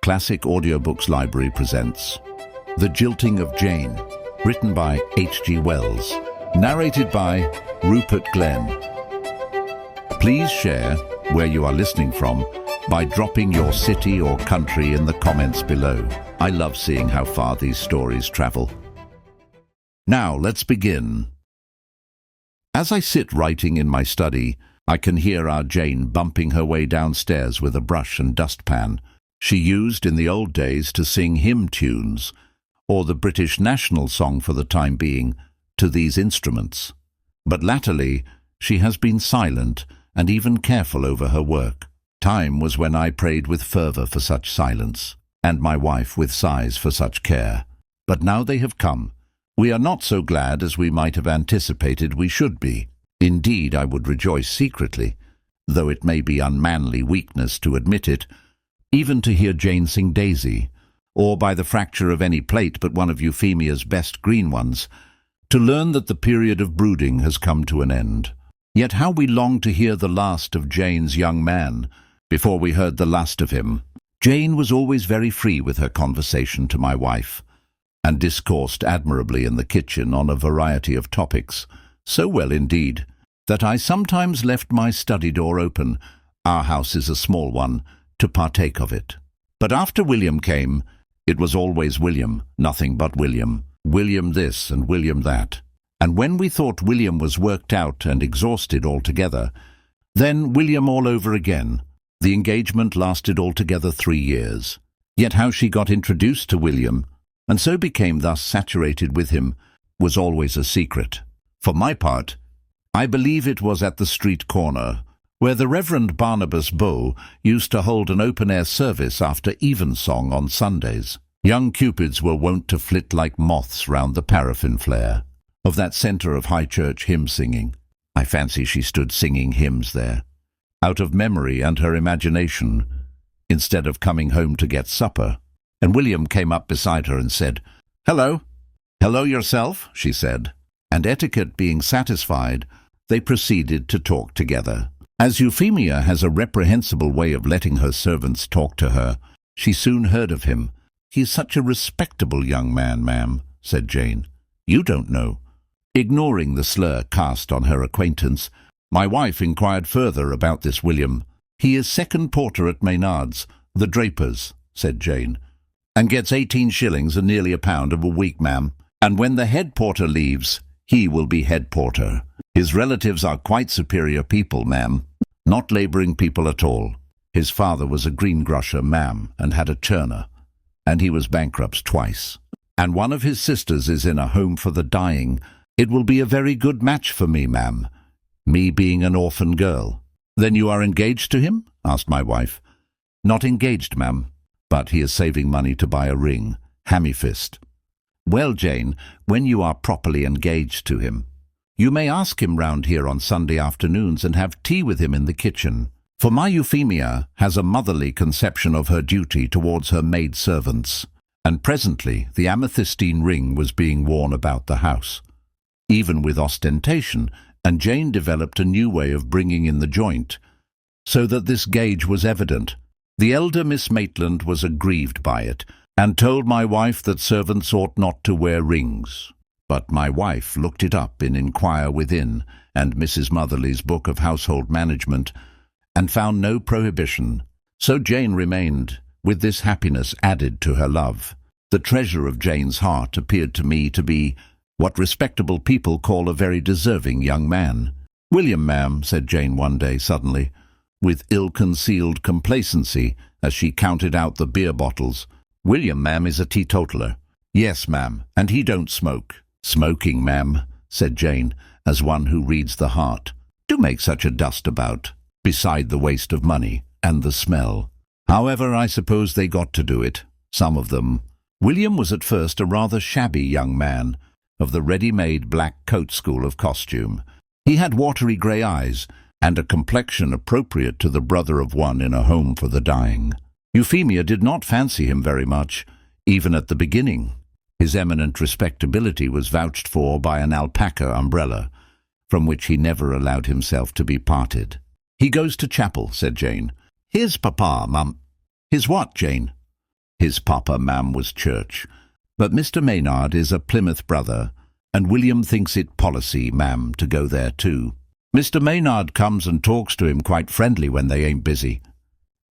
Classic Audiobooks Library presents The Jilting of Jane, written by H.G. Wells, narrated by Rupert Glenn. Please share where you are listening from by dropping your city or country in the comments below. I love seeing how far these stories travel. Now let's begin. As I sit writing in my study, I can hear our Jane bumping her way downstairs with a brush and dustpan she used in the old days to sing hymn tunes, or the British national song for the time being, to these instruments. But latterly, she has been silent and even careful over her work. Time was when I prayed with fervour for such silence, and my wife with sighs for such care. But now they have come. We are not so glad as we might have anticipated we should be. Indeed, I would rejoice secretly, though it may be unmanly weakness to admit it, even to hear Jane sing Daisy, or by the fracture of any plate but one of Euphemia's best green ones, to learn that the period of brooding has come to an end. Yet how we longed to hear the last of Jane's young man before we heard the last of him. Jane was always very free with her conversation to my wife, and discoursed admirably in the kitchen on a variety of topics, so well indeed, that I sometimes left my study door open, our house is a small one, to partake of it. But after William came, it was always William, nothing but William. William this and William that. And when we thought William was worked out and exhausted altogether, then William all over again. The engagement lasted altogether 3 years. Yet how she got introduced to William, and so became thus saturated with him, was always a secret. For my part, I believe it was at the street corner, where the Reverend Barnabas Bow used to hold an open-air service after evensong on Sundays. Young cupids were wont to flit like moths round the paraffin flare of that centre of high church hymn-singing. I fancy she stood singing hymns there, out of memory and her imagination, instead of coming home to get supper. And William came up beside her and said, "Hello." "Hello yourself," she said. And etiquette being satisfied, they proceeded to talk together. As Euphemia has a reprehensible way of letting her servants talk to her, she soon heard of him. "He is such a respectable young man, ma'am," said Jane. "You don't know." Ignoring the slur cast on her acquaintance, my wife inquired further about this William. "He is second porter at Maynard's, the drapers," said Jane, "and gets 18 shillings and nearly £1 a week, ma'am. And when the head porter leaves, he will be head porter. His relatives are quite superior people, ma'am, not labouring people at all. His father was a greengrocer, ma'am, and had a churner, and he was bankrupt twice. And one of his sisters is in a home for the dying. It will be a very good match for me, ma'am, me being an orphan girl." "Then you are engaged to him?" asked my wife. "Not engaged, ma'am, but he is saving money to buy a ring, hammy-fist." "Well, Jane, when you are properly engaged to him, you may ask him round here on Sunday afternoons and have tea with him in the kitchen. For my Euphemia has a motherly conception of her duty towards her maid servants, and presently the amethystine ring was being worn about the house, even with ostentation, and Jane developed a new way of bringing in the joint, so that this gauge was evident. The elder Miss Maitland was aggrieved by it, and told my wife that servants ought not to wear rings. But my wife looked it up in Inquire Within and Mrs. Motherley's Book of Household Management, and found no prohibition. So Jane remained, with this happiness added to her love. The treasure of Jane's heart appeared to me to be what respectable people call a very deserving young man. "William, ma'am," said Jane one day suddenly, with ill-concealed complacency as she counted out the beer bottles. "William, ma'am, is a teetotaler." "Yes, ma'am, and he don't smoke." "Smoking, ma'am," said Jane, as one who reads the heart, "do make such a dust about, beside the waste of money and the smell. However, I suppose they got to do it, some of them." William was at first a rather shabby young man, of the ready-made black coat school of costume. He had watery grey eyes, and a complexion appropriate to the brother of one in a home for the dying. Euphemia did not fancy him very much, even at the beginning. His eminent respectability was vouched for by an alpaca umbrella, from which he never allowed himself to be parted. "He goes to chapel," said Jane. "Here's Papa, Mum." "His what, Jane?" His papa, ma'am, was church. But Mr. Maynard is a Plymouth brother, and William thinks it policy, ma'am, to go there too. Mr. Maynard comes and talks to him quite friendly when they ain't busy,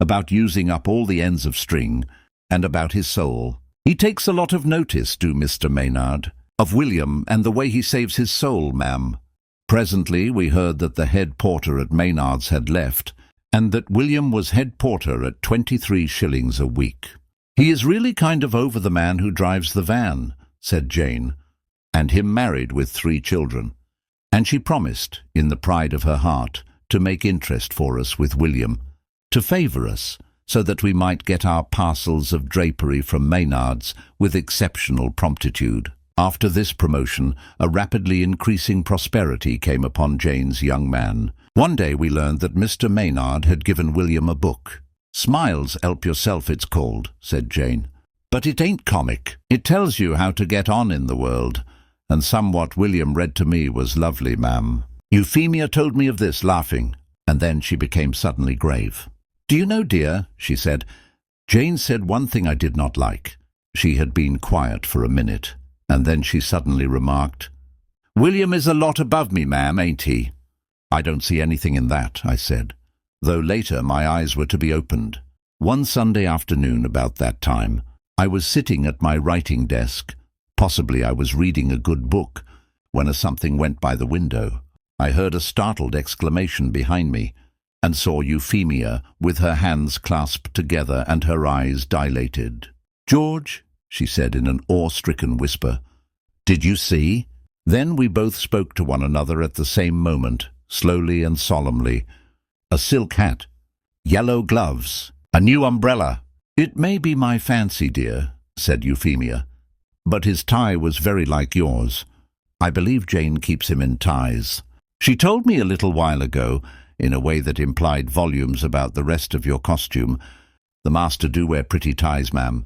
about using up all the ends of string, and about his soul. He takes a lot of notice, do Mr. Maynard, of William and the way he saves his soul, ma'am. Presently we heard that the head porter at Maynard's had left, and that William was head porter at 23 shillings a week. "He is really kind of over the man who drives the van," said Jane, "and him married with 3 children." And she promised, in the pride of her heart, to make interest for us with William, to favour us, so that we might get our parcels of drapery from Maynard's with exceptional promptitude. After this promotion, a rapidly increasing prosperity came upon Jane's young man. One day we learned that Mr. Maynard had given William a book. "Smiles, Help Yourself, it's called," said Jane. "But it ain't comic. It tells you how to get on in the world, and somewhat William read to me was lovely, ma'am." Euphemia told me of this, laughing, and then she became suddenly grave. "Do you know, dear," she said, "Jane said one thing I did not like." She had been quiet for a minute, and then she suddenly remarked, "William is a lot above me, ma'am, ain't he?" "I don't see anything in that," I said, though later my eyes were to be opened. One Sunday afternoon about that time, I was sitting at my writing desk. Possibly I was reading a good book, when a something went by the window. I heard a startled exclamation behind me, and saw Euphemia with her hands clasped together and her eyes dilated. "George," she said in an awe-stricken whisper, "did you see?" Then we both spoke to one another at the same moment, slowly and solemnly. "A silk hat, yellow gloves, a new umbrella." "It may be my fancy, dear," said Euphemia, "but his tie was very like yours. I believe Jane keeps him in ties. She told me a little while ago, in a way that implied volumes about the rest of your costume, 'The master do wear pretty ties, ma'am,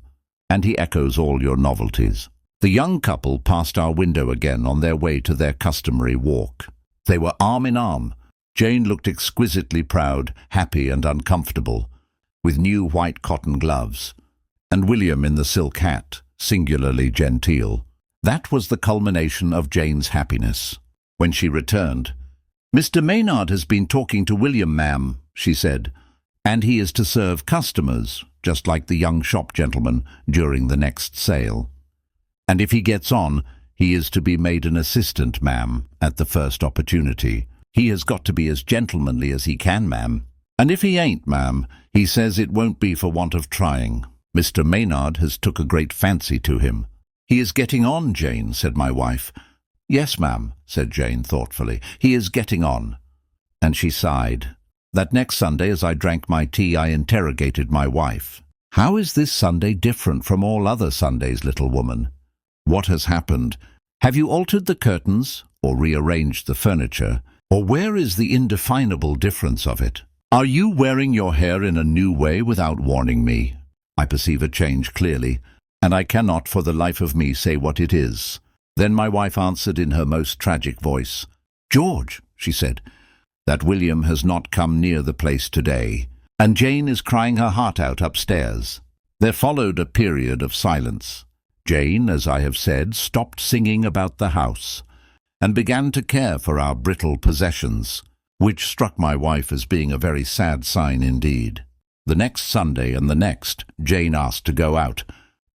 and he echoes all your novelties.'" The young couple passed our window again on their way to their customary walk. They were arm in arm. Jane looked exquisitely proud, happy and uncomfortable, with new white cotton gloves, and William in the silk hat, singularly genteel. That was the culmination of Jane's happiness. When she returned, "Mr. Maynard has been talking to William, ma'am," she said, "and he is to serve customers, just like the young shop gentleman, during the next sale. And if he gets on, he is to be made an assistant, ma'am, at the first opportunity. He has got to be as gentlemanly as he can, ma'am. And if he ain't, ma'am, he says it won't be for want of trying. Mr. Maynard has took a great fancy to him." "He is getting on, Jane," said my wife. "Yes, ma'am," said Jane thoughtfully, "he is getting on." And she sighed. That next Sunday, as I drank my tea, I interrogated my wife. "How is this Sunday different from all other Sundays, little woman? What has happened? Have you altered the curtains, or rearranged the furniture, or where is the indefinable difference of it? Are you wearing your hair in a new way without warning me? I perceive a change clearly, and I cannot for the life of me say what it is." Then my wife answered in her most tragic voice, "George," she said, "that William has not come near the place today, and Jane is crying her heart out upstairs." There followed a period of silence. Jane, as I have said, stopped singing about the house, and began to care for our brittle possessions, which struck my wife as being a very sad sign indeed. The next Sunday and the next, Jane asked to go out,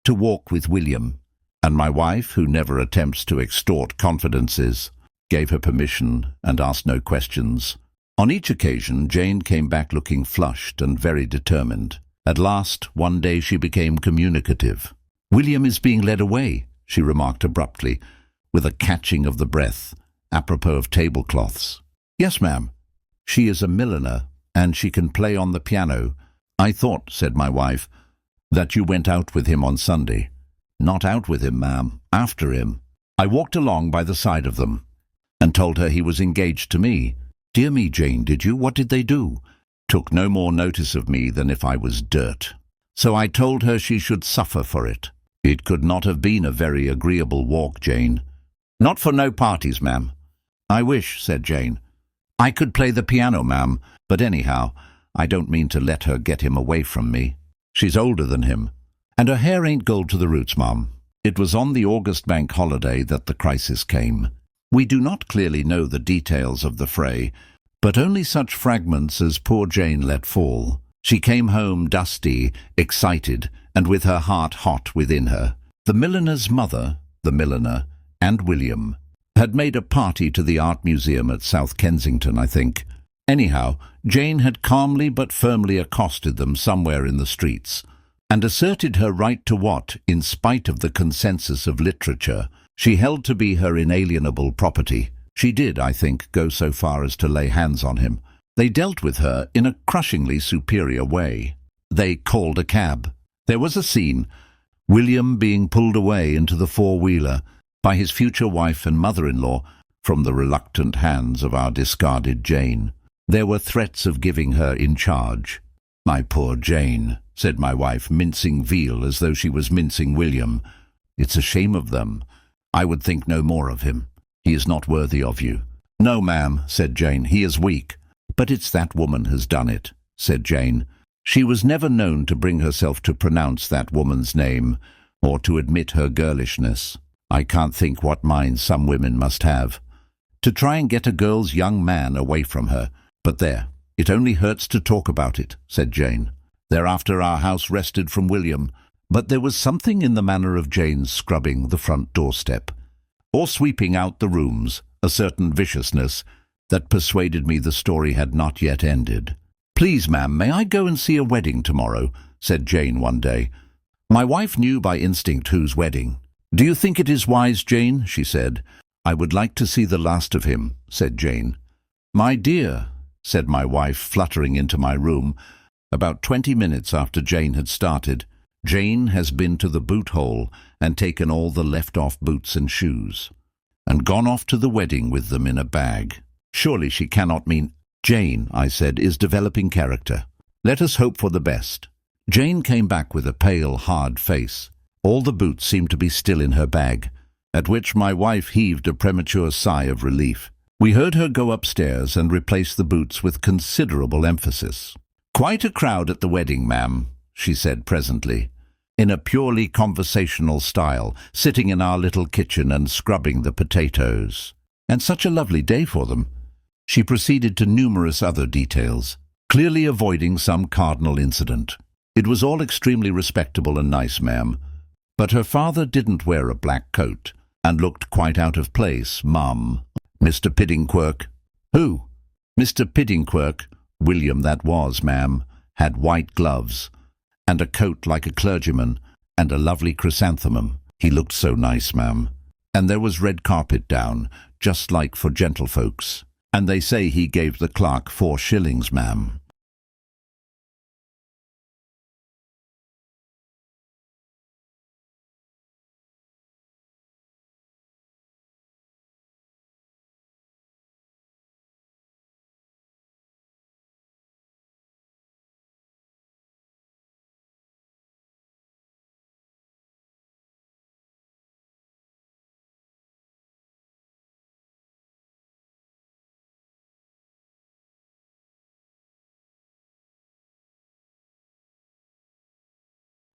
to walk with William, and my wife, who never attempts to extort confidences, gave her permission and asked no questions. On each occasion, Jane came back looking flushed and very determined. At last, one day she became communicative. "William is being led away," she remarked abruptly, with a catching of the breath, apropos of tablecloths. "Yes, ma'am. She is a milliner, and she can play on the piano." "I thought," said my wife, "that you went out with him on Sunday." "Not out with him, ma'am, after him." I walked along by the side of them, and told her he was engaged to me. "Dear me, Jane, did you? What did they do?" Took no more notice of me than if I was dirt. So I told her she should suffer for it. It could not have been a very agreeable walk, Jane. "Not for no parties, ma'am." "I wish," said Jane, "I could play the piano, ma'am, but anyhow, I don't mean to let her get him away from me. She's older than him, And her hair ain't gold to the roots, Mum. It was on the August bank holiday that the crisis came. We do not clearly know the details of the fray, but only such fragments as poor Jane let fall. She came home dusty, excited, and with her heart hot within her. The milliner's mother, the milliner, and William had made a party to the art museum at South Kensington, I think. Anyhow, Jane had calmly but firmly accosted them somewhere in the streets, and asserted her right to what, in spite of the consensus of literature, she held to be her inalienable property. She did, I think, go so far as to lay hands on him. They dealt with her in a crushingly superior way. They called a cab. There was a scene, William being pulled away into the four-wheeler by his future wife and mother-in-law from the reluctant hands of our discarded Jane. There were threats of giving her in charge. "My poor Jane," said my wife, mincing veal as though she was mincing William. "It's a shame of them. I would think no more of him. He is not worthy of you." "No, ma'am," said Jane, "he is weak." "But it's that woman has done it," said Jane. She was never known to bring herself to pronounce that woman's name, or to admit her girlishness. I can't think what minds some women must have, to try and get a girl's young man away from her. But there, it only hurts to talk about it, said Jane. Thereafter our house rested from William, but there was something in the manner of Jane's scrubbing the front doorstep, or sweeping out the rooms, a certain viciousness, that persuaded me the story had not yet ended. "Please, ma'am, may I go and see a wedding tomorrow?" said Jane one day. My wife knew by instinct whose wedding. "Do you think it is wise, Jane?" she said. "I would like to see the last of him," said Jane. "My dear," said my wife, fluttering into my room, about 20 minutes after Jane had started, "Jane has been to the boot hole and taken all the left-off boots and shoes, and gone off to the wedding with them in a bag. Surely she cannot mean—" "Jane," I said, "is developing character. Let us hope for the best." Jane came back with a pale, hard face. All the boots seemed to be still in her bag, at which my wife heaved a premature sigh of relief. We heard her go upstairs and replace the boots with considerable emphasis. "Quite a crowd at the wedding, ma'am," she said presently, in a purely conversational style, sitting in our little kitchen and scrubbing the potatoes. "And such a lovely day for them." She proceeded to numerous other details, clearly avoiding some cardinal incident. "It was all extremely respectable and nice, ma'am, but her father didn't wear a black coat, and looked quite out of place, mum. Mr. Piddingquirk—" "Who?" "Mr. Piddingquirk, William that was, ma'am, had white gloves, and a coat like a clergyman, and a lovely chrysanthemum. He looked so nice, ma'am. And there was red carpet down, just like for gentlefolks. And they say he gave the clerk 4 shillings, ma'am."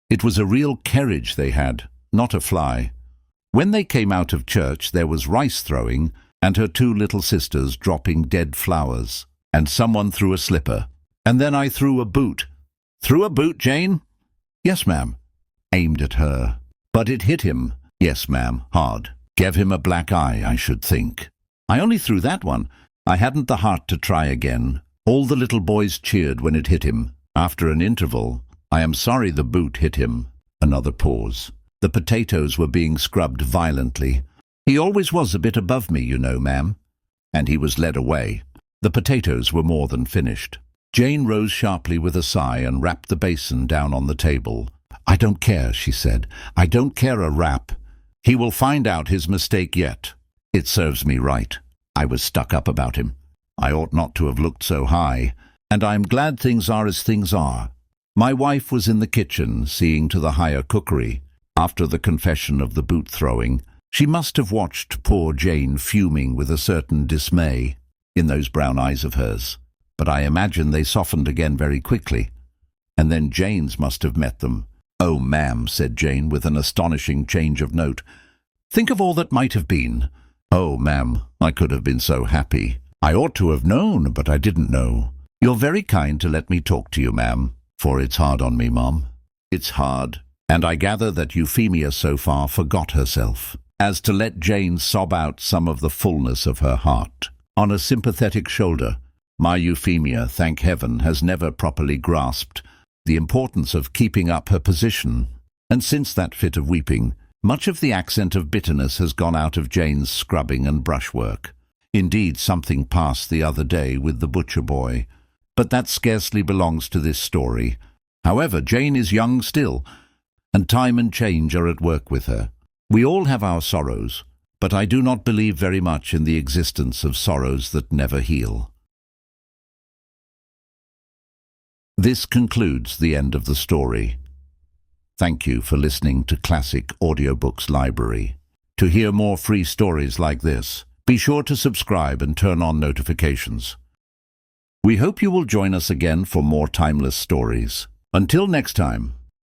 It was a real carriage they had, not a fly. When they came out of church there was rice throwing, and her 2 little sisters dropping dead flowers, and someone threw a slipper. And then I threw a boot. "Threw a boot, Jane?" "Yes, ma'am." "Aimed at her." "But it hit him." "Yes, ma'am, hard. Gave him a black eye, I should think." "I only threw that one. I hadn't the heart to try again." All the little boys cheered when it hit him. After an interval, "I am sorry the boot hit him." Another pause. The potatoes were being scrubbed violently. "He always was a bit above me, you know, ma'am." And he was led away. The potatoes were more than finished. Jane rose sharply with a sigh and rapped the basin down on the table. "I don't care," she said. "I don't care a rap. He will find out his mistake yet. It serves me right. I was stuck up about him. I ought not to have looked so high, and I am glad things are as things are." My wife was in the kitchen, seeing to the higher cookery. After the confession of the boot-throwing, she must have watched poor Jane fuming with a certain dismay in those brown eyes of hers. But I imagine they softened again very quickly. And then Jane's must have met them, "Oh, ma'am," said Jane with an astonishing change of note. "Think of all that might have been. Oh, ma'am, I could have been so happy. I ought to have known, but I didn't know. You're very kind to let me talk to you, ma'am, for it's hard on me, Mum. It's hard, and I gather that Euphemia so far forgot herself, as to let Jane sob out some of the fullness of her heart. On a sympathetic shoulder, my Euphemia, thank heaven, has never properly grasped the importance of keeping up her position, and since that fit of weeping, much of the accent of bitterness has gone out of Jane's scrubbing and brushwork. Indeed, something passed the other day with the butcher boy, but that scarcely belongs to this story. However, Jane is young still, and time and change are at work with her. We all have our sorrows, but I do not believe very much in the existence of sorrows that never heal. This concludes the end of the story. Thank you for listening to Classic Audiobooks Library. To hear more free stories like this, be sure to subscribe and turn on notifications. We hope you will join us again for more timeless stories. Until next time.